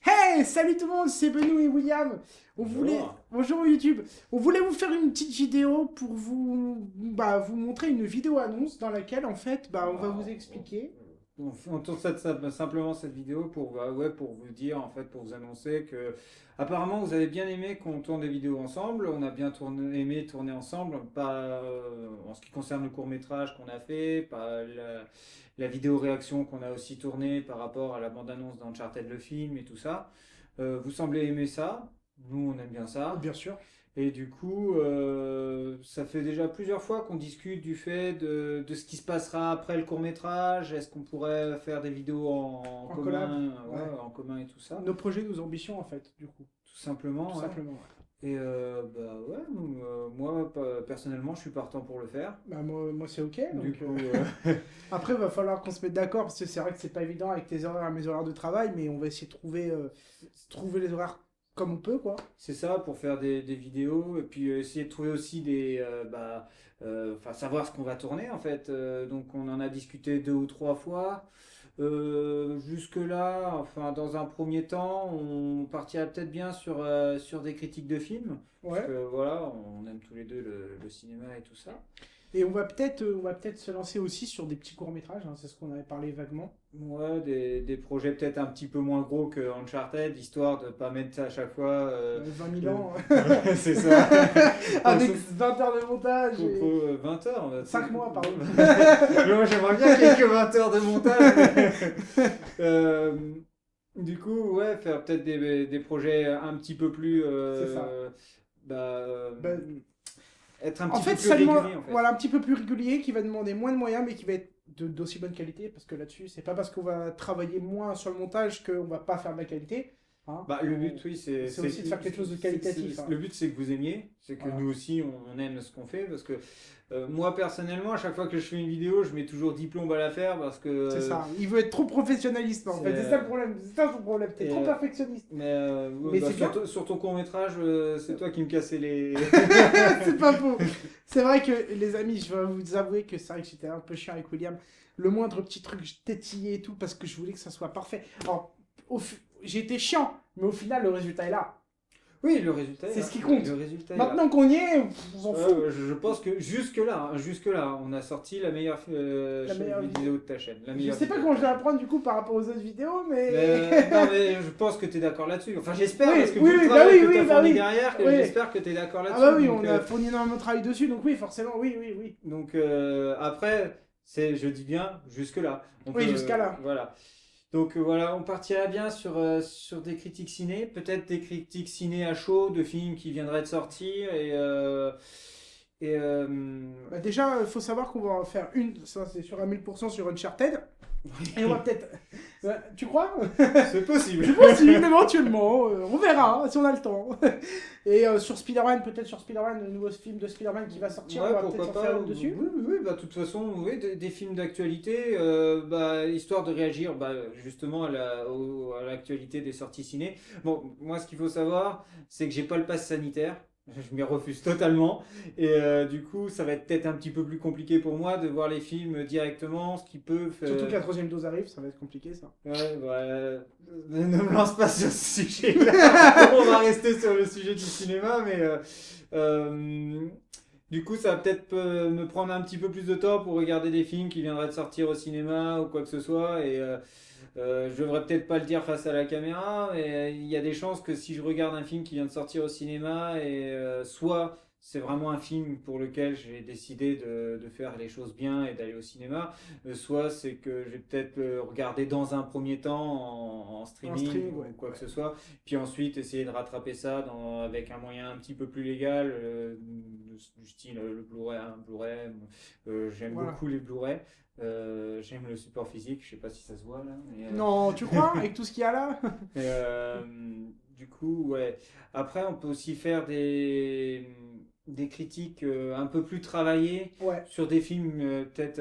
Hey, salut tout le monde, c'est Benoît et William. Bonjour. Bonjour YouTube. On voulait vous faire une petite vidéo pour vous montrer une vidéo annonce dans laquelle en fait, on va vous expliquer. On tourne simplement cette vidéo pour, ouais, pour vous dire, en fait, pour vous annoncer que apparemment vous avez bien aimé qu'on tourne des vidéos ensemble. On a bien aimé tourner ensemble, pas en ce qui concerne le court métrage qu'on a fait, pas la vidéo réaction qu'on a aussi tournée par rapport à la bande-annonce d'Uncharted le film et tout ça. Vous semblez aimer ça. Nous, on aime bien ça. Bien sûr, Et du coup, ça fait déjà plusieurs fois qu'on discute du fait de ce qui se passera après le court-métrage. Est-ce qu'on pourrait faire des vidéos en en collab. commun, Ouais. ouais, en commun et tout ça, Nos projets, nos ambitions en fait, du coup. tout Tout simplement, ouais. simplement. Ouais. Et bah ouais, moi personnellement, je suis partant pour le faire. Moi c'est ok. Du Donc, coup, après, il va falloir qu'on se mette d'accord parce que c'est vrai que c'est pas évident avec tes horaires et mes horaires de travail, mais on va essayer de trouver les horaires comme on peut, quoi. c'est ça pour faire des vidéos et puis essayer de trouver aussi enfin savoir ce qu'on va tourner en fait. Donc on en a discuté deux ou trois fois. Jusque-là, enfin, dans un premier temps, on partira peut-être bien sur des critiques de films, parce Ouais. que voilà, on aime tous les deux le cinéma et tout ça. Et on va peut-être se lancer aussi sur des petits courts-métrages, hein, c'est ce qu'on avait parlé vaguement. Ouais, des projets peut-être un petit peu moins gros que Uncharted, histoire de pas mettre ça à chaque fois. 20 000 ans, Ouais, c'est ça. avec 20 heures de montage et 20 heures. 5 mois, pardon. Moi, j'aimerais bien quelques 20 heures de montage. Euh, Du coup, ouais, faire peut-être des projets un petit peu plus. C'est ça. Bah, euh, Ben, Être un en petit peu fait, plus seulement, régulier en fait. voilà, un petit peu plus régulier, qui va demander moins de moyens, mais qui va être d'aussi bonne qualité, parce que là-dessus, c'est pas parce qu'on va travailler moins sur le montage qu'on va pas faire de la qualité. Hein. Bah, le but, oui, C'est aussi de faire quelque chose de qualitatif. Hein. le but, c'est que vous aimiez, c'est que Voilà. nous aussi, on aime ce qu'on fait, parce que moi, personnellement, à chaque fois que je fais une vidéo, je mets toujours 10 plombes à la faire, parce que C'est ça. Il veut être trop professionnaliste, en c'est, fait. C'est ça le problème. C'est ça son problème. T'es et, trop perfectionniste. mais ouais, Mais bah, c'est bien. sur ton court métrage, c'est toi qui me cassais les. C'est pas faux. C'est vrai que, les amis, je vais vous avouer que c'est vrai que j'étais un peu chiant avec William. Le moindre petit truc, je tétillais et tout parce que je voulais que ça soit parfait. Alors, j'ai été chiant, mais au final, le résultat est là. Oui, le résultat est C'est là. ce qui compte. Le résultat est là. Maintenant qu'on y est, on s'en fout. Je pense que jusque-là, on a sorti la meilleure La meilleure vidéo. vidéo de ta chaîne. La Je meilleure sais pas vidéo. comment je vais apprendre du coup par rapport aux autres vidéos, mais. Non, mais je pense que tu es d'accord là-dessus. Enfin, j'espère, Oui, parce que oui, vu le oui, travail que tu as bah fourni oui. derrière, Oui. j'espère que tu es d'accord Ah là-dessus. bah oui, on a fourni énormément de travail dessus, donc oui, forcément, oui, oui, oui. Après, je dis bien jusque-là. On peut, Oui, jusqu'à là. voilà. Donc voilà, on partira bien sur des critiques ciné, peut-être des critiques ciné à chaud de films qui viendraient de sortir et Bah déjà, il faut savoir qu'on va en faire une, ça c'est sûr à 1000% sur Uncharted. Et on va peut-être. Tu crois? c'est possible. Je pense si, éventuellement, on verra hein, si on a le temps. Et sur Spider-Man, peut-être sur Spider-Man, le nouveau film de Spider-man qui va sortir, on Ouais, va peut-être pourquoi en pas. faire une Oui, dessus. oui, oui, bah, de toute façon, oui, des films d'actualité, histoire de réagir justement à l'actualité des sorties ciné. Bon, moi, ce qu'il faut savoir, c'est que j'ai pas le pass sanitaire. Je m'y refuse totalement. Et du coup, ça va être peut-être un petit peu plus compliqué pour moi de voir les films directement, ce qui peut Surtout que faire. la troisième dose arrive, ça va être compliqué ça. Ouais, ne me lance pas sur ce sujet-là. On va rester sur le sujet du cinéma, mais euh, du coup, ça va peut-être me prendre un petit peu plus de temps pour regarder des films qui viendraient de sortir au cinéma ou quoi que ce soit. Et je devrais peut-être pas le dire face à la caméra, mais il y a des chances que si je regarde un film qui vient de sortir au cinéma, et soit c'est vraiment un film pour lequel j'ai décidé de faire les choses bien et d'aller au cinéma, soit c'est que je vais peut-être le regarder dans un premier temps en En streaming streaming, ou ouais. quoi que ce soit, puis ensuite essayer de rattraper ça avec un moyen un petit peu plus légal, du style le Blu-ray, un Blu-ray. J'aime Voilà. beaucoup les Blu-ray. J'aime le support physique, je sais pas si ça se voit là. Non, tu crois? Avec tout ce qu'il y a là? Mais, du coup, ouais. Après, on peut aussi faire des critiques un peu plus travaillées Ouais. sur des films peut-être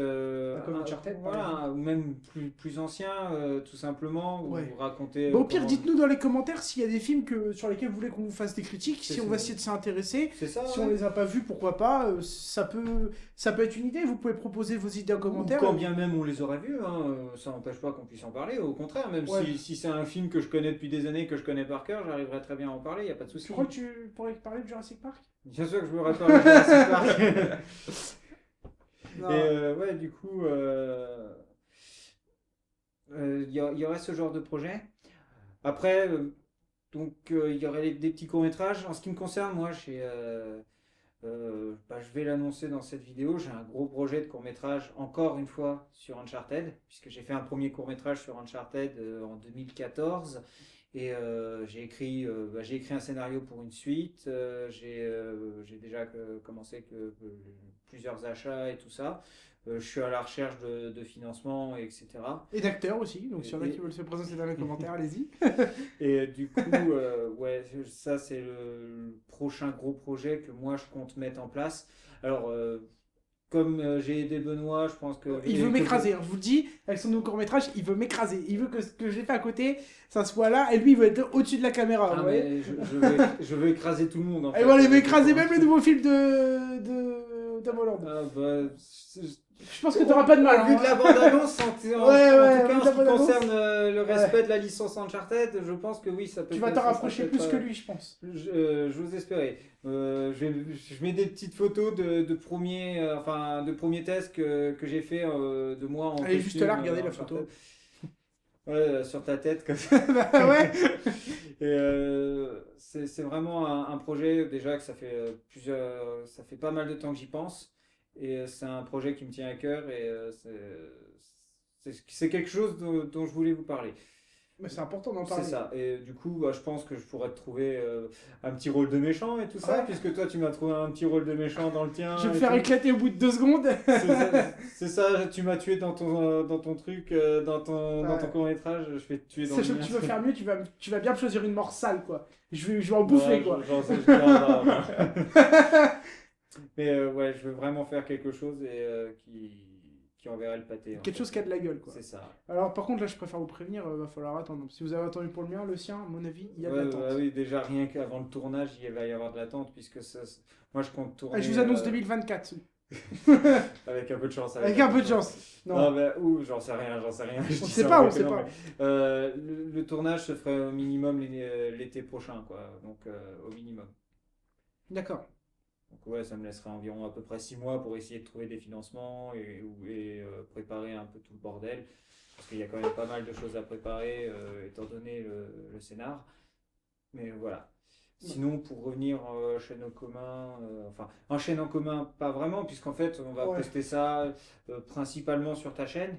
Comme Uncharted, par voilà, ou même plus anciens, tout simplement, ou Ouais. raconter Bah, au pire, comment... dites-nous dans les commentaires s'il y a des films sur lesquels vous voulez qu'on vous fasse des critiques. C'est Si on ça. va essayer de s'intéresser. C'est ça, Si ouais. on les a pas vus, pourquoi pas. Ça peut être une idée. Vous pouvez proposer vos idées en Ou commentaire. quand bien même on les aurait vus, hein, ça n'empêche pas qu'on puisse en parler. Au contraire, même Ouais. si c'est un film que je connais depuis des années, que je connais par cœur, j'arriverai très bien à en parler, il n'y a pas de souci. Tu crois que tu pourrais parler de Jurassic Park? Bien sûr que je pourrais parler de Jurassic Park. Non. Et ouais, du coup, il y aurait ce genre de projet. Après, il y aurait des petits courts-métrages. En ce qui me concerne, moi, je vais l'annoncer dans cette vidéo. J'ai un gros projet de court-métrage, encore une fois, sur Uncharted, puisque j'ai fait un premier court-métrage sur Uncharted en 2014. Et j'ai écrit un scénario pour une suite. J'ai déjà commencé plusieurs achats et tout ça. Je suis à la recherche de financement, etc. Et d'acteurs aussi. Donc, s'il y en a Et- qui veulent se présenter dans les commentaires, allez-y. Et du coup, ouais, ça c'est le prochain gros projet que moi je compte mettre en place. Alors, comme j'ai aidé Benoît, je pense que... Il veut m'écraser, hein, je vous le dis, avec son nouveau court-métrage, il veut m'écraser. Il veut que ce que j'ai fait à côté, ça soit là, et lui, il veut être au-dessus de la caméra. Ah, vous voyez. mais je veux écraser tout le monde en Et fait. voilà, il veut écraser même le nouveau film de Tom Holland. Ah, bah, Je pense que t'auras pas de mal. Au vu Hein. de la bande-annonce, en tout Ouais, cas au vu en de ce la qui bande-annonce. concerne le respect de la licence Uncharted, je pense que oui, ça peut Tu vas être- t'en ça rapprocher peut plus être, que lui, je pense. J'ose espérer. Je mets des petites photos de premiers tests que j'ai fait de moi en Elle est juste costume, là, regardez la Uncharted. photo. Ouais, sur ta tête comme ça. Bah ouais. Et c'est vraiment un projet déjà que ça fait pas mal de temps que j'y pense. Et c'est un projet qui me tient à cœur et c'est quelque chose dont je voulais vous parler. Mais c'est important d'en C'est parler. ça. Et du coup, bah, je pense que je pourrais te trouver un petit rôle de méchant et tout ça, Ouais. puisque toi, tu m'as trouvé un petit rôle de méchant dans le tien. Je vais me et faire tout. éclater au bout de 2 secondes. C'est ça, tu m'as tué dans ton truc, dans ton Ouais. court-métrage, je vais te tuer dans le Sachant que mien. tu veux faire mieux, tu vas bien me choisir une mort sale, quoi. Je vais en bouffer, Ouais, quoi. non, non. Mais ouais, je veux vraiment faire quelque chose et qui enverrait le pâté. En Quelque fait. chose qui a de la gueule, quoi. C'est ça. Alors, par contre, là, je préfère vous prévenir, va falloir attendre. Si vous avez attendu pour le mien, le sien, à mon avis, il y a de Ouais, l'attente. bah oui, déjà rien qu'avant le tournage, il va y avoir de l'attente puisque moi je compte tourner. Ah, je vous annonce 2024. Avec un peu de chance. Avec un peu de chance. Non, Non. mais j'en sais rien. Je On dis sait ça pas, en on sait rigolant, pas. mais, le tournage se ferait au minimum l'été prochain, quoi. Donc au minimum. D'accord. Donc ouais, ça me laisserait environ à peu près 6 mois pour essayer de trouver des financements et préparer un peu tout le bordel. Parce qu'il y a quand même pas mal de choses à préparer, étant donné le scénar. Mais voilà. Sinon, pour revenir chaîne en commun, enfin, en chaîne en commun, pas vraiment, puisqu'en fait, on va Ouais. poster ça principalement sur ta chaîne.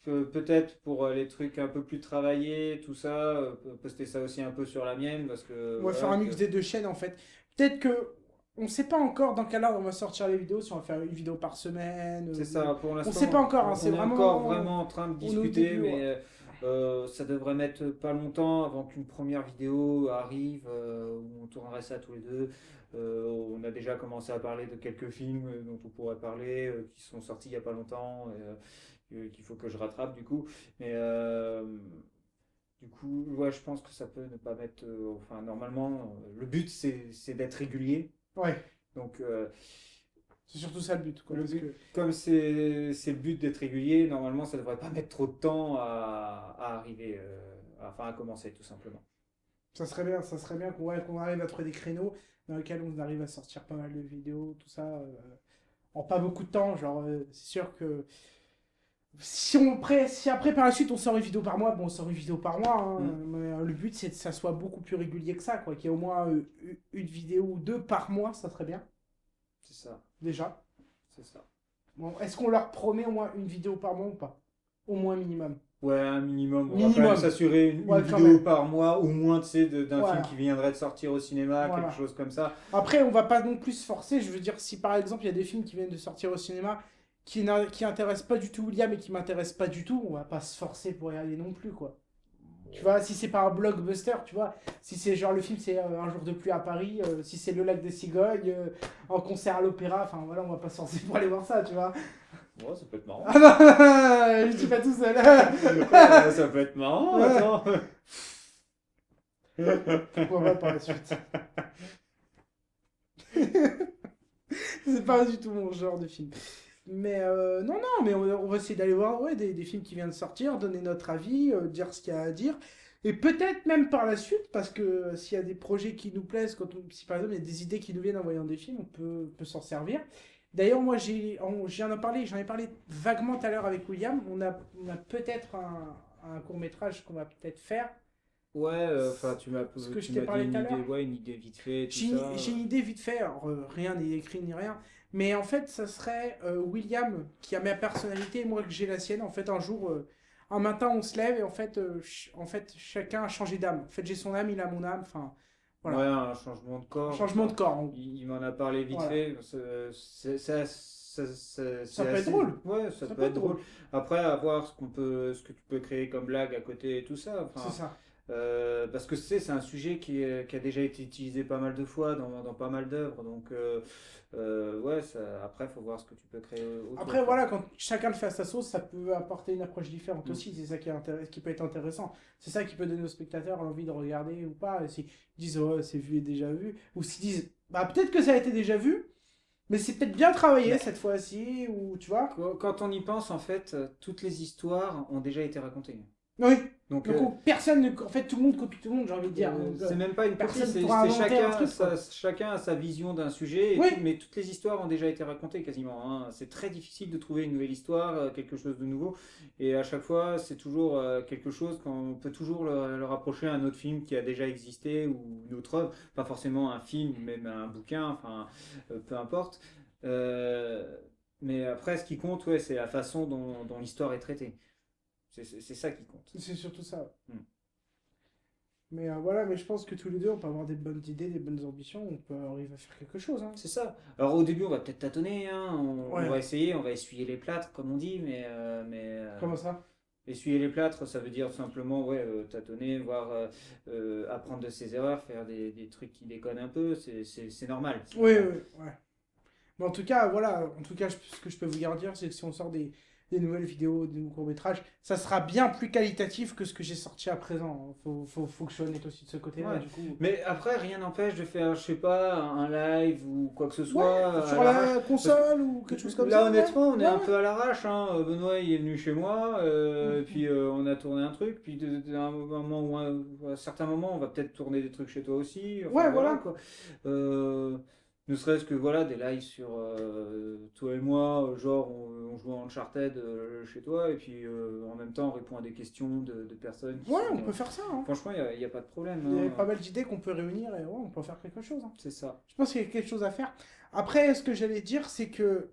Peut-être pour les trucs un peu plus travaillés, tout ça, poster ça aussi un peu sur la mienne, parce que... On va faire un mix des deux chaînes, en fait. Peut-être que. On sait pas encore dans quel ordre on va sortir les vidéos, si on va faire une vidéo par semaine. C'est ça, pour l'instant. sait pas encore, hein, on c'est est vraiment- encore vraiment en train de on est au discuter, début, mais ça devrait mettre pas longtemps avant qu'une première vidéo arrive, où on tournerait ça tous les deux. On a déjà commencé à parler de quelques films dont on pourrait parler, qui sont sortis il y a pas longtemps, qu'il faut que je rattrape du coup. Mais du coup, ouais, je pense que ça peut ne pas mettre. Enfin, normalement, le but c'est d'être régulier. Ouais. Donc, C'est surtout ça le but, quoi. Le parce but. que- comme c'est le but d'être régulier, normalement, ça devrait pas mettre trop de temps à arriver, à commencer tout simplement. Ça serait bien qu'on arrive à trouver des créneaux dans lesquels on arrive à sortir pas mal de vidéos, tout ça, en pas beaucoup de temps. Genre, c'est sûr que si après par la suite on sort une vidéo par mois, bon, on sort une vidéo par mois. Hein, mais, le but c'est que ça soit beaucoup plus régulier que ça, quoi. Qu'il y ait au moins une vidéo ou deux par mois, ça serait bien, C'est ça, déjà. c'est ça. Bon, est-ce qu'on leur promet au moins une vidéo par mois ou pas? Au moins minimum. Ouais, un minimum. On va Minimum. quand même s'assurer une Ouais, quand vidéo même. par mois, au moins, tu sais, d'un Voilà. film qui viendrait de sortir au cinéma, Voilà. quelque chose comme ça. Après, on va pas non plus se forcer. Je veux dire, si par exemple il y a des films qui viennent de sortir au cinéma qui intéressent pas du tout William et qui m'intéressent pas du tout, on va pas se forcer pour y aller non plus, quoi. Tu vois, si c'est pas un blockbuster, tu vois, si c'est genre le film c'est Un jour de pluie à Paris, si c'est Le lac des cigognes, en concert à l'opéra, enfin voilà, on va pas se forcer pour aller voir ça, tu vois. Ouais, ça peut être marrant. Ah non, je dis pas tout seul. Ouais, ça peut être marrant, attends. Pourquoi pas par la suite. C'est pas du tout mon genre de film. Mais non, non, mais on va essayer d'aller voir ouais, des films qui viennent de sortir, donner notre avis, dire ce qu'il y a à dire. Et peut-être même par la suite, parce que s'il y a des projets qui nous plaisent, si par exemple il y a des idées qui nous viennent en voyant des films, peut s'en servir. D'ailleurs, moi j'en ai parlé vaguement tout à l'heure avec William. On a peut-être un court-métrage qu'on va peut-être faire. Ouais, enfin, Ce que je tu t'ai m'as parlé dit tout à une idée, l'heure. ouais, une idée vite fait, tout J'ai ça. j'ai une idée vite fait, alors rien n'est écrit ni rien, mais en fait ça serait William qui a ma personnalité et moi que j'ai la sienne. En fait un jour, un matin on se lève et en fait chacun a changé d'âme. En fait j'ai son âme, il a mon âme, enfin Ouais, voilà. un changement de Un corps. changement de Enfin, corps. il m'en a parlé vite Voilà. fait. Ça peut être assez... drôle. Ouais, ça Ça peut peut être être drôle. drôle. Après, à voir ce que tu peux créer comme blague à côté et tout ça. C'est Enfin, ça. parce que c'est un sujet qui a déjà été utilisé pas mal de fois dans pas mal d'œuvres. Donc, ouais, après, il faut voir ce que tu peux créer autour, Après, quoi. voilà, quand chacun le fait à sa sauce, ça peut apporter une approche différente Mm. aussi. C'est ça qui peut être intéressant. C'est ça qui peut donner aux spectateurs l'envie de regarder ou pas. Et s'ils disent, oh, c'est vu et déjà vu. Ou s'ils disent, bah, peut-être que ça a été déjà vu, mais c'est peut-être bien travaillé Mais cette fois-ci. Ou tu vois. quand on y pense, en fait, toutes les histoires ont déjà été racontées. Oui. Donc, Donc, personne ne. En fait, tout le monde copie tout le monde, j'ai envie de dire. Donc, c'est même pas une copie, personne c'est pourra inventer un truc. chacun a sa vision d'un sujet, Oui. mais toutes les histoires ont déjà été racontées quasiment, hein. C'est très difficile de trouver une nouvelle histoire, quelque chose de nouveau, et à chaque fois c'est toujours quelque chose qu'on peut toujours le rapprocher à un autre film qui a déjà existé ou une autre œuvre, pas forcément un film, même un bouquin, enfin peu importe. Euh, mais après, ce qui compte, ouais, c'est la façon dont l'histoire est traitée. C'est ça qui compte. C'est surtout ça. Hmm. Mais voilà, mais je pense que tous les deux, on peut avoir des bonnes idées, des bonnes ambitions, on peut arriver à faire quelque chose. Hein. C'est ça. Alors au début, on va peut-être tâtonner, hein. Ouais. On va essayer, on va essuyer les plâtres, comme on dit, Comment ça? essuyer les plâtres, ça veut dire simplement ouais, tâtonner, voir, apprendre de ses erreurs, faire des trucs qui déconnent un peu, c'est normal. C'est Oui, normal. oui, ouais. Mais en tout cas, voilà, en tout cas, ce que je peux vous garantir, c'est que si on sort des nouvelles vidéos, des nouveaux courts-métrages, ça sera bien plus qualitatif que ce que j'ai sorti à présent. Faut que je sois honnête aussi de ce côté-là, Ouais. du coup. Mais après, rien n'empêche de faire, je sais pas, un live ou quoi que ce soit. Ouais, à sur l'arrache. la console ou quelque chose comme Là, ça. honnêtement, on est ouais, un ouais. peu à l'arrache, hein. Benoît, il est venu chez moi, Mhm. puis on a tourné un truc, puis un moment à un certain moment, on va peut-être tourner des trucs chez toi aussi. Enfin, Ouais, voilà voilà. quoi. Ne serait-ce que voilà, des lives sur toi et moi, genre on joue à Uncharted chez toi, et puis en même temps on répond à des questions de personnes qui Ouais, sont. on peut faire ça. Hein. Franchement, il y a pas de problème, Il y a hein. pas mal d'idées qu'on peut réunir et ouais, on peut faire quelque chose. Hein. C'est ça. Je pense qu'il y a quelque chose à faire. Après, ce que j'allais dire, c'est que,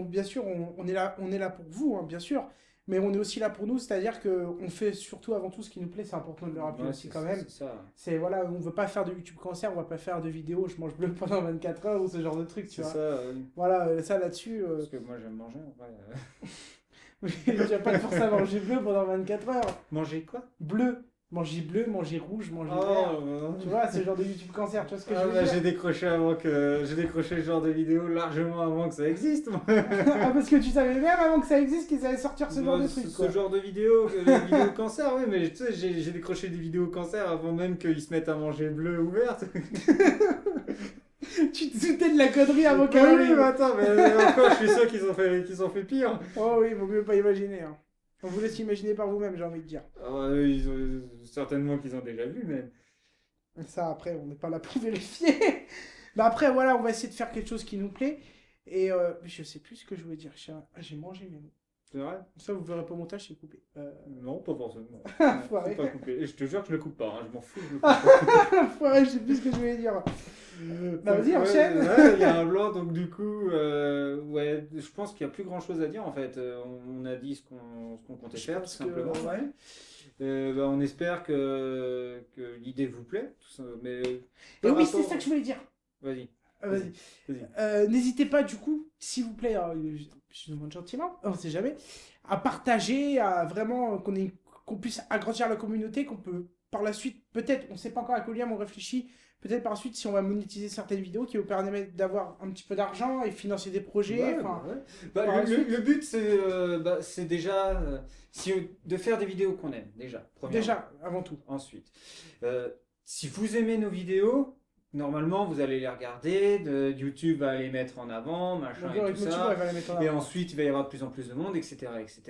bien sûr, on est là pour vous, hein, bien sûr, mais on est aussi là pour nous, c'est-à-dire qu'on fait surtout avant tout ce qui nous plaît, c'est important de le rappeler Ouais, aussi quand même. c'est ça. C'est, voilà, on veut pas faire de YouTube cancer, on va pas faire de vidéos, je mange bleu pendant 24 heures ou ce genre de truc, tu C'est vois. ça. Voilà, ça là-dessus, Parce que moi j'aime manger en vrai. tu vas pas te forcer à manger bleu pendant 24 heures. Manger quoi? Manger bleu, manger rouge, manger Oh, vert. Tu vois, c'est le genre de YouTube cancer, tu vois ce que je veux bah, dire? j'ai décroché ce genre de vidéo largement avant que ça existe, moi. Ah, parce que tu savais même avant que ça existe qu'ils allaient sortir ce genre de truc, quoi. Ce genre de vidéo, les vidéos cancer, oui, mais tu sais, j'ai décroché des vidéos cancer avant même qu'ils se mettent à manger bleu ou vert. Tu te doutais de la connerie avant Oui, qu'elle oui, arrive. mais attends, mais encore, je suis sûr qu'ils ont fait pire. Oh oui, il vaut mieux pas imaginer. Hein. On vous laisse imaginer par vous-même, j'ai envie de dire. Certainement qu'ils ont déjà vu, même. Ça, après, on n'est pas là pour vérifier. Mais après, voilà, on va essayer de faire quelque chose qui nous plaît. Et je sais plus ce que je voulais dire. J'ai mangé mes mots. C'est vrai? Ça, vous verrez pas au montage, c'est coupé. Non, pas forcément. Foiré. C'est pas coupé. Et je te jure que je le coupe pas, hein, je m'en fous. Je le coupe pas. Foiré, je sais plus ce que je voulais dire. Bah, vas-y, enchaîne. Ouais, il y a un blanc, donc du coup, ouais, je pense qu'il n'y a plus grand chose à dire en fait. On a dit ce qu'on comptait Je faire, tout pense que, simplement. ouais. Bah, on espère que l'idée vous plaît. Mais Et par oui, c'est rapport- ça que je voulais dire. Vas-y. Vas-y. Vas-y. N'hésitez pas, du coup, s'il vous plaît, je demande gentiment, on sait jamais, à partager, à vraiment qu'on puisse agrandir la communauté, qu'on peut par la suite, peut-être, on ne sait pas encore avec William, on réfléchit, peut-être par la suite si on va monétiser certaines vidéos qui vous permettent d'avoir un petit peu d'argent et financer des projets. Ouais, Enfin, ouais. Bah, le but, c'est déjà de faire des vidéos qu'on aime, déjà. Premièrement. déjà, avant tout. Ensuite, si vous aimez nos vidéos, normalement, vous allez les regarder, YouTube va les mettre en avant, machin Donc, et tout YouTube, ça. elle va la mettre en Et avant. ensuite, il va y avoir de plus en plus de monde, etc., etc.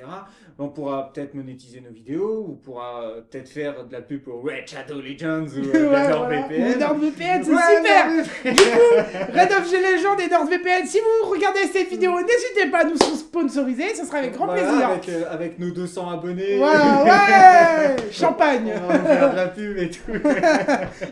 On pourra peut-être monétiser nos vidéos, ou pourra peut-être faire de la pub pour Red Shadow Legends ou Ouais, NordVPN. Ou NordVPN, c'est Ouais, super. NordVPN. Du coup, Red of Legends et NordVPN, si vous regardez cette vidéo, n'hésitez pas à nous sponsoriser, ce sera avec grand Voilà, plaisir. avec nos 200 abonnés. Voilà, ouais. Champagne. On va vous faire de la pub et tout.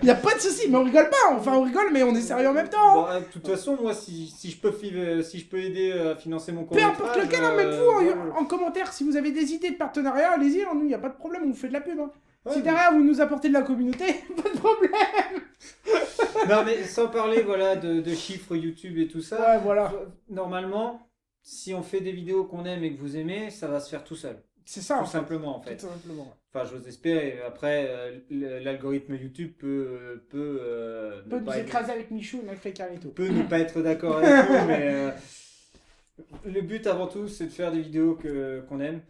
Il n'y a pas de souci, mais on rigole pas. Enfin, on rigole, mais on est sérieux en même temps. Bon, de toute façon, moi, si je peux aider à financer mon Peu court importe lequel, hein, même vous en commentaire, si vous avez des idées de partenariat, allez-y, hein, nous, il n'y a pas de problème, on vous fait de la pub. Hein. Ouais, Si derrière vous nous apportez de la communauté, pas de problème. Non, mais sans parler voilà, de chiffres YouTube et tout ça, Ouais, voilà. normalement, si on fait des vidéos qu'on aime et que vous aimez, ça va se faire tout seul. C'est ça, Tout en fait. simplement, en fait. Tout simplement. Enfin, j'ose espérer. Après, l'algorithme YouTube peut Peut nous écraser avec Michou et Macré Carito. peut ne pas être d'accord avec nous, mais le but avant tout, c'est de faire des vidéos qu'on aime.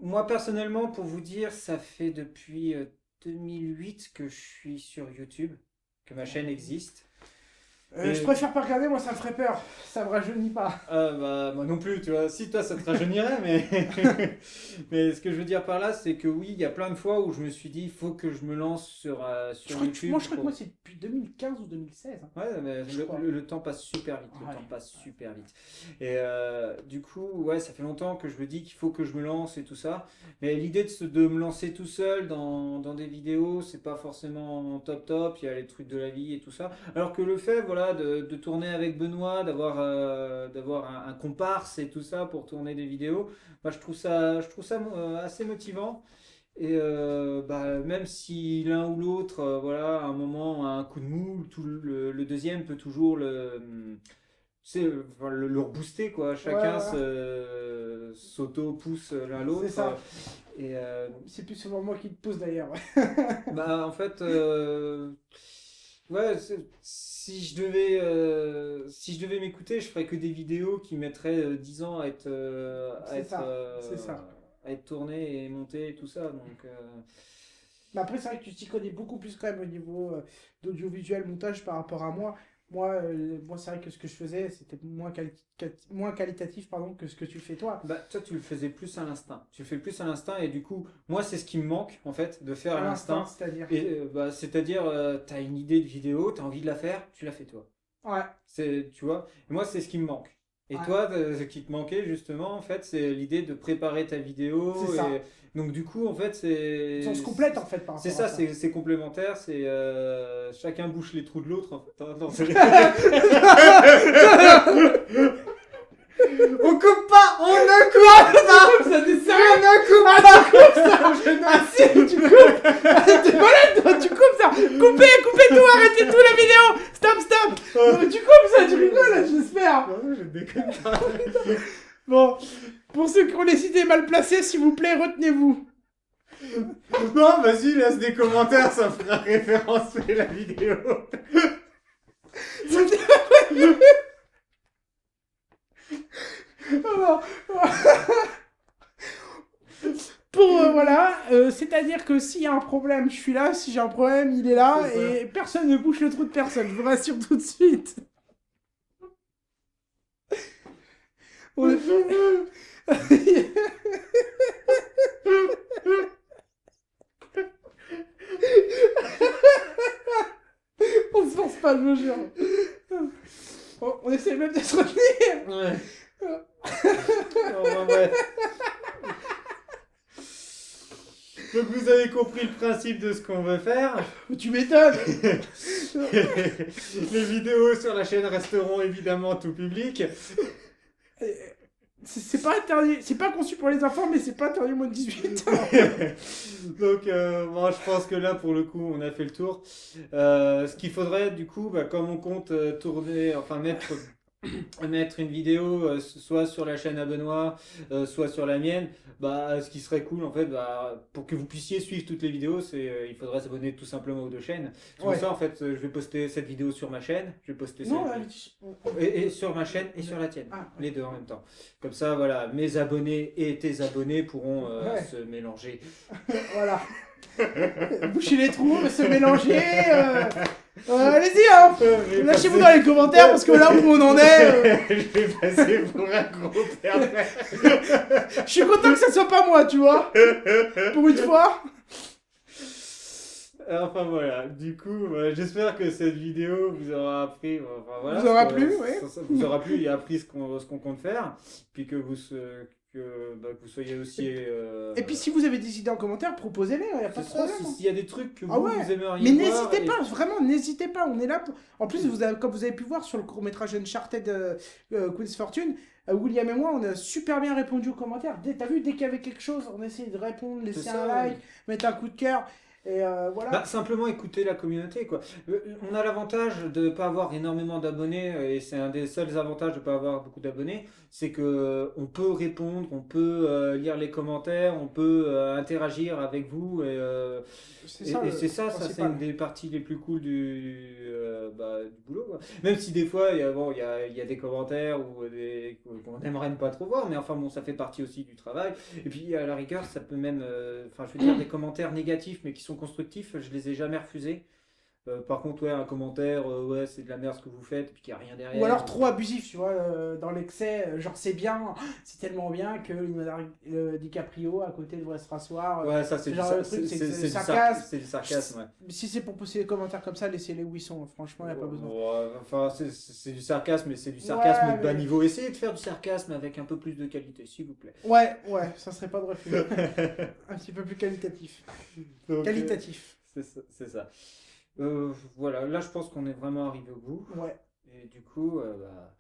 Moi, personnellement, pour vous dire, ça fait depuis 2008 que je suis sur YouTube, que ma chaîne existe. Je préfère pas regarder, moi ça me ferait peur. Ça me rajeunit pas. Bah, moi non plus, tu vois. Si toi, ça te rajeunirait, mais... mais ce que je veux dire par là, c'est que oui, il y a plein de fois où je me suis dit, il faut que je me lance sur YouTube. Moi je crois que moi c'est depuis 2015 ou 2016. Hein. Ouais, mais le temps passe super vite. Ouais. Le temps passe super vite. Et du coup, ouais, ça fait longtemps que je me dis qu'il faut que je me lance et tout ça. Mais l'idée de me lancer tout seul dans des vidéos, c'est pas forcément top. Il y a les trucs de la vie et tout ça. Alors que le fait, voilà, de tourner avec Benoît, d'avoir un comparse et tout ça pour tourner des vidéos, bah, je trouve ça assez motivant. Et bah, même si l'un ou l'autre, voilà, à un moment a un coup de mou, le deuxième peut toujours le rebooster, quoi. Chacun s'auto-pousse l'un l'autre. C'est ça. Et C'est plus souvent moi qui te pousse d'ailleurs. bah, en fait, ouais, si je devais m'écouter, je ferais que des vidéos qui mettraient 10 ans à être, C'est ça. à être tournées et montées et tout ça. Donc, Mais après, c'est vrai que tu t'y connais beaucoup plus quand même au niveau d'audiovisuel, montage par rapport à moi. Moi, c'est vrai que ce que je faisais, c'était moins qualitatif pardon, que ce que tu fais toi. bah, toi, tu le faisais plus à l'instinct. Tu le fais plus à l'instinct et du coup, moi, c'est ce qui me manque en fait, de faire à l'instinct. C'est-à-dire. Et bah, c'est-à-dire, t'as une idée de vidéo, t'as envie de la faire, tu la fais toi. Ouais. Tu vois, et moi, c'est ce qui me manque. Et Ouais. toi, ce qui te manquait justement, en fait, c'est l'idée de préparer ta vidéo. C'est ça. Donc du coup, en fait, c'est... On se complète en fait par rapport C'est à ça, c'est complémentaire, c'est chacun bouche les trous de l'autre. En fait. Non, on coupe pas, on ne coupe pas. Ça, t'es sérieux? On ne coupe Ah, pas. tu coupes ça! Ah si, tu coupes! Ah, t'es malade, toi, tu coupes ça! Coupez tout, arrêtez tout la vidéo! Stop! Tu coupes ça, tu rigoles, j'espère! Non, je déconne pas. Bon, pour ceux qui ont les idées mal placées, s'il vous plaît, retenez-vous. Non, vas-y, laisse des commentaires, ça fera référencer la vidéo. Alors, pour voilà, c'est-à-dire que s'il y a un problème, je suis là. Si j'ai un problème, il est là. C'est ça. Et personne ne bouche le trou de personne. Je vous rassure tout de suite. On est- On se force pas, je vous jure. On essaie même de se retenir. Ouais. Enfin, bref. Donc vous avez compris le principe de ce qu'on veut faire. Tu m'étonnes. Les vidéos sur la chaîne resteront évidemment tout public. C'est pas interdit, c'est pas conçu pour les enfants, mais c'est pas interdit au moins de 18 ans. Donc moi je pense que là pour le coup on a fait le tour. Ce qu'il faudrait du coup, bah, comme on compte tourner, enfin mettre mettre une vidéo soit sur la chaîne à Benoît, soit sur la mienne, bah, ce qui serait cool en fait, bah, pour que vous puissiez suivre toutes les vidéos, il faudrait s'abonner tout simplement aux deux chaînes. C'est pour Ouais. ça en fait, je vais poster cette vidéo sur ma chaîne, je vais poster Non, et sur ma chaîne et sur la tienne, Ah, les deux en même temps. Comme ça, voilà, mes abonnés et tes abonnés pourront Ouais. se mélanger. voilà. Boucher les trous, se mélanger. Allez-y, hein. Lâchez-vous dans les commentaires parce que là où on en est. Je vais passer pour un gros pervers. Je suis content que ça soit pas moi, tu vois. Pour une fois. Enfin voilà, du coup, j'espère que cette vidéo vous aura appris. Enfin, voilà, Vous aura ce que- plu, oui. ça vous aura plu et appris ce qu'on compte faire. Puis que que vous soyez aussi. Et puis si vous avez des idées en commentaire, proposez-les, il n'y a pas c'est de ça, problème. s'il y a des trucs que Ah vous, ouais. vous aimeriez Mais voir. n'hésitez pas, vraiment, n'hésitez pas, on est là pour... En plus, comme vous avez pu voir sur le court-métrage Uncharted Queen's Fortune, William et moi, on a super bien répondu aux commentaires. T'as vu, dès qu'il y avait quelque chose, on essayait de répondre, laisser C'est un ça, like, ouais. mettre un coup de cœur, et voilà. Bah, simplement écouter la communauté, quoi. On a l'avantage de ne pas avoir énormément d'abonnés, et c'est un des seuls avantages de ne pas avoir beaucoup d'abonnés, c'est que on peut répondre, on peut lire les commentaires, on peut interagir avec vous, C'est et, ça, et c'est ça, c'est principal. une des parties les plus cool du boulot, quoi. Même si des fois, il y a des commentaires qu'on n'aimerait pas trop voir, mais enfin bon, ça fait partie aussi du travail. Et puis à la rigueur, ça peut même, enfin je veux dire, des commentaires négatifs, mais qui sont constructifs, je les ai jamais refusés. Par contre, ouais, un commentaire, ouais, c'est de la merde ce que vous faites, puis qu'il n'y a rien derrière. Ou alors trop abusif, tu vois, dans l'excès, genre c'est bien, c'est tellement bien que DiCaprio à côté devrait se rasseoir. Ouais, ça c'est du, genre le truc, c'est du sarcasme. c'est du sarcasme, ouais. Si c'est pour poster des commentaires comme ça, laissez-les où ils sont, franchement, il n'y a pas besoin. Ouais, enfin, c'est du sarcasme, mais c'est du sarcasme Ouais, de bas mais- niveau. Essayez de faire du sarcasme avec un peu plus de qualité, s'il vous plaît. Ouais, ça serait pas de refus. Un petit peu plus qualitatif. Donc, Qualitatif. c'est ça. Voilà, là je pense qu'on est vraiment arrivé au bout. Ouais. Et du coup, bah,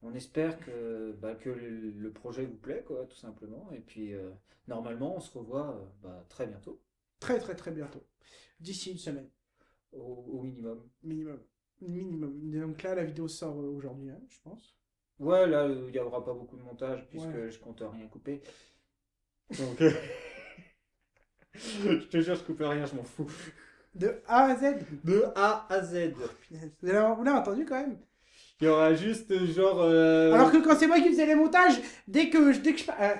on espère que le projet vous plaît, quoi, tout simplement. Et puis, normalement, on se revoit bah, très bientôt, Très très très bientôt. D'ici une semaine, au minimum. minimum. Minimum. Donc là, la vidéo sort aujourd'hui, hein, je pense. Ouais, là, il n'y aura pas beaucoup de montage puisque Ouais. je compte rien couper. Donc, je te jure, je coupe rien, je m'en fous. De A à Z. De A à Z. Punaise. Vous l'avez entendu quand même. Il y aura juste genre. Alors que quand c'est moi qui faisais les montages, dès que je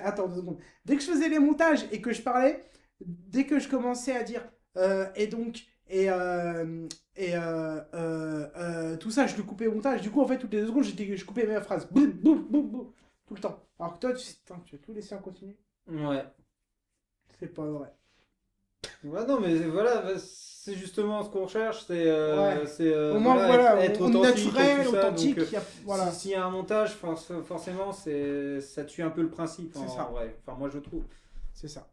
attends 2 secondes. Dès que je faisais les montages et que je parlais, dès que je commençais à dire et donc tout ça, je le coupais au montage. Du coup, en fait, toutes les 2 secondes, je coupais mes phrases. Boum, boum, boum, boum, tout le temps. Alors que toi, tu vas tout laisser en continu. Ouais. C'est pas vrai. Ouais, non, mais voilà, bah, c'est justement ce qu'on recherche, Ouais. c'est Au moins, voilà, être on est authentique, naturel, et tout ça, authentique. donc, Voilà. s'il y a un montage, forcément, ça tue un peu le principe, C'est en ça. vrai. Enfin, moi, je trouve. C'est ça.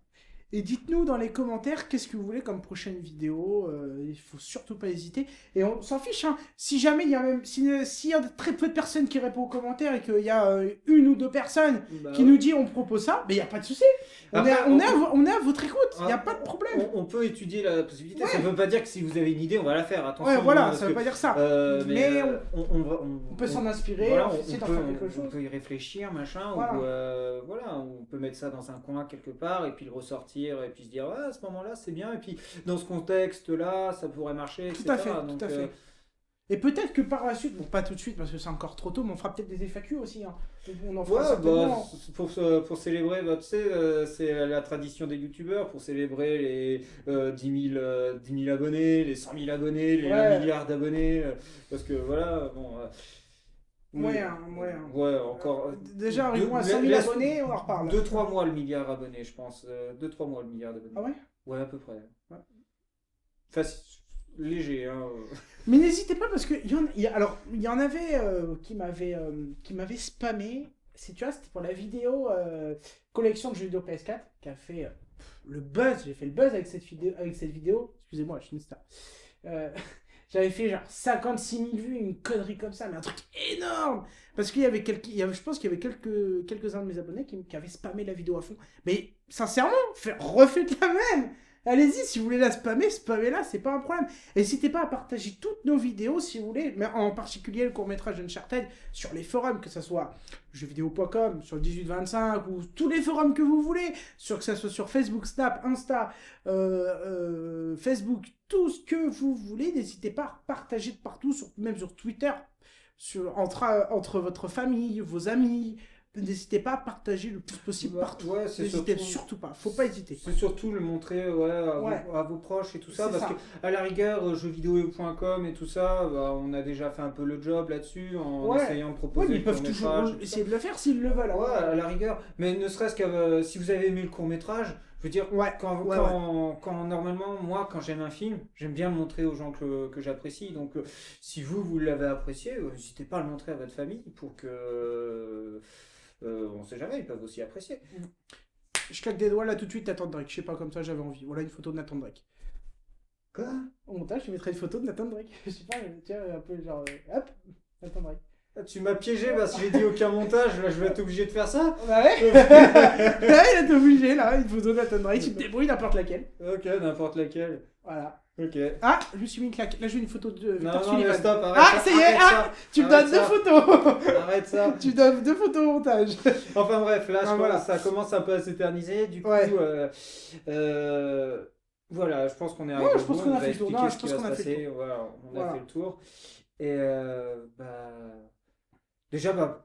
Et dites-nous dans les commentaires qu'est-ce que vous voulez comme prochaine vidéo. Il faut surtout pas hésiter. Et on s'en fiche, hein. Si jamais il y a même. S'il y a très peu de personnes qui répondent aux commentaires et qu'il y a 1 ou 2 personnes Bah, qui nous disent on propose ça, mais il n'y a pas de souci. On est à votre écoute. Il n'y a pas de problème. on peut étudier la possibilité. Ouais. Ça ne veut pas dire que si vous avez une idée, on va la faire. Attention. Ouais, voilà, parce ça veut que, pas dire ça. mais on peut s'en inspirer, voilà, on peut essayer d'en faire quelque on chose. peut y réfléchir, machin. Voilà. Ou, voilà, on peut mettre ça dans un coin quelque part et puis le ressortir et puis se dire, ouais, à ce moment-là, c'est bien. Et puis, dans ce contexte-là, ça pourrait marcher, etc. Tout à fait, Donc, tout à fait. Et peut-être que par la suite, bon pas tout de suite parce que c'est encore trop tôt, mais on fera peut-être des FAQ aussi. Hein. On en fera ouais, certainement. pour célébrer, bah, tu sais, c'est la tradition des youtubeurs, pour célébrer les 10 000 abonnés, les 100 000 abonnés, les 1 milliard d'abonnés, parce que voilà, bon... Ouais, encore... déjà, arrivons à 100 000 abonnés, on en reparle. 2-3 mois le milliard abonnés, je pense. 2-3 mois le milliard d'abonnés. Ah ouais? Ouais, à peu près. Ouais. Léger, hein. Mais n'hésitez pas parce que il y en avait qui m'avait spammé. Tu vois, c'était pour la vidéo collection de jeux vidéo PS4 qui a fait le buzz. J'ai fait le buzz avec cette vidéo. Excusez-moi, je suis une star. J'avais fait genre 56 000 vues, une connerie comme ça, mais un truc énorme. Parce qu'il y avait je pense qu'il y avait quelques-uns de mes abonnés qui avaient spammé la vidéo à fond. Mais sincèrement, refaites la même. Allez-y, si vous voulez la spammer, spammez-la, c'est pas un problème. N'hésitez pas à partager toutes nos vidéos si vous voulez, mais en particulier le court-métrage d'Uncharted sur les forums, que ce soit jeuxvideo.com, sur le 1825 ou tous les forums que vous voulez, que ce soit sur Facebook, Snap, Insta, Facebook, tout ce que vous voulez. N'hésitez pas à partager de partout, même sur Twitter, entre votre famille, vos amis. N'hésitez pas à partager le plus possible partout. Ouais, c'est N'hésitez surtout pas, faut pas hésiter. C'est surtout le montrer à vos proches et tout ça, parce que à la rigueur, jeuxvideo.com et tout ça, bah, on a déjà fait un peu le job là-dessus en essayant de proposer mais le ils peuvent toujours essayer de le faire s'ils le veulent. Ouais, à la rigueur, mais ne serait-ce que si vous avez aimé le court-métrage, je veux dire, quand normalement, moi, quand j'aime un film, j'aime bien le montrer aux gens que j'apprécie. Donc, si vous l'avez apprécié, n'hésitez pas à le montrer à votre famille pour que... on sait jamais, ils peuvent aussi apprécier. Je claque des doigts là tout de suite, Nathan Drake. Je sais pas, comme ça j'avais envie. Voilà une photo de Nathan Drake. Quoi? Au montage, je mettrai une photo de Nathan Drake. Je sais pas, tiens, un peu genre. Hop, Nathan Drake. Tu m'as piégé parce que j'ai dit aucun montage, là je vais être obligé de faire ça. Bah ouais. Ouais, il est obligé là, une photo de Nathan Drake. Tu te débrouilles n'importe laquelle. Ok, n'importe laquelle. Voilà. Ok. Ah, je me suis mis une claque. Là, je veux une photo de Non, Victor non, Sullivan. stop, arrête Ah, ça y est, tu me donnes deux photos. Arrête ça. Tu donnes deux photos au montage. Enfin bref, là, ça commence un peu à s'éterniser. Du coup, voilà, je pense qu'on est arrivé je pense qu'on a fait le tour. Non, je pense qu'on a fait le tour. Voilà, on a fait le tour. Et déjà,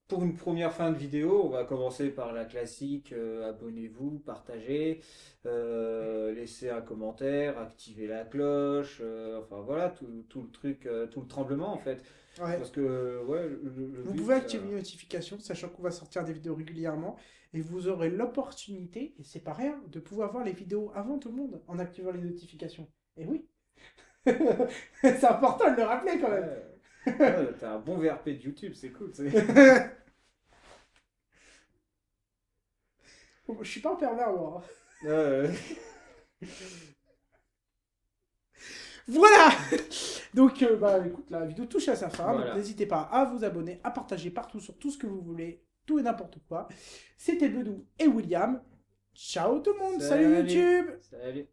pour une première fin de vidéo, on va commencer par la classique, abonnez-vous, partagez, laissez un commentaire, activez la cloche, enfin voilà, tout le truc, tout le tremblement en fait. Ouais. Parce que, vous pouvez activer les notifications, sachant qu'on va sortir des vidéos régulièrement, et vous aurez l'opportunité, et c'est pas rien, de pouvoir voir les vidéos avant tout le monde, en activant les notifications. Et oui, c'est important de le rappeler quand même. T'as un bon VRP de YouTube, c'est cool. Je suis pas un pervers, moi. Voilà. Donc, écoute, la vidéo touche à sa fin. Voilà. Donc, n'hésitez pas à vous abonner, à partager partout sur tout ce que vous voulez, tout et n'importe quoi. C'était Bedou et William. Ciao tout le monde. Salut YouTube. Salut.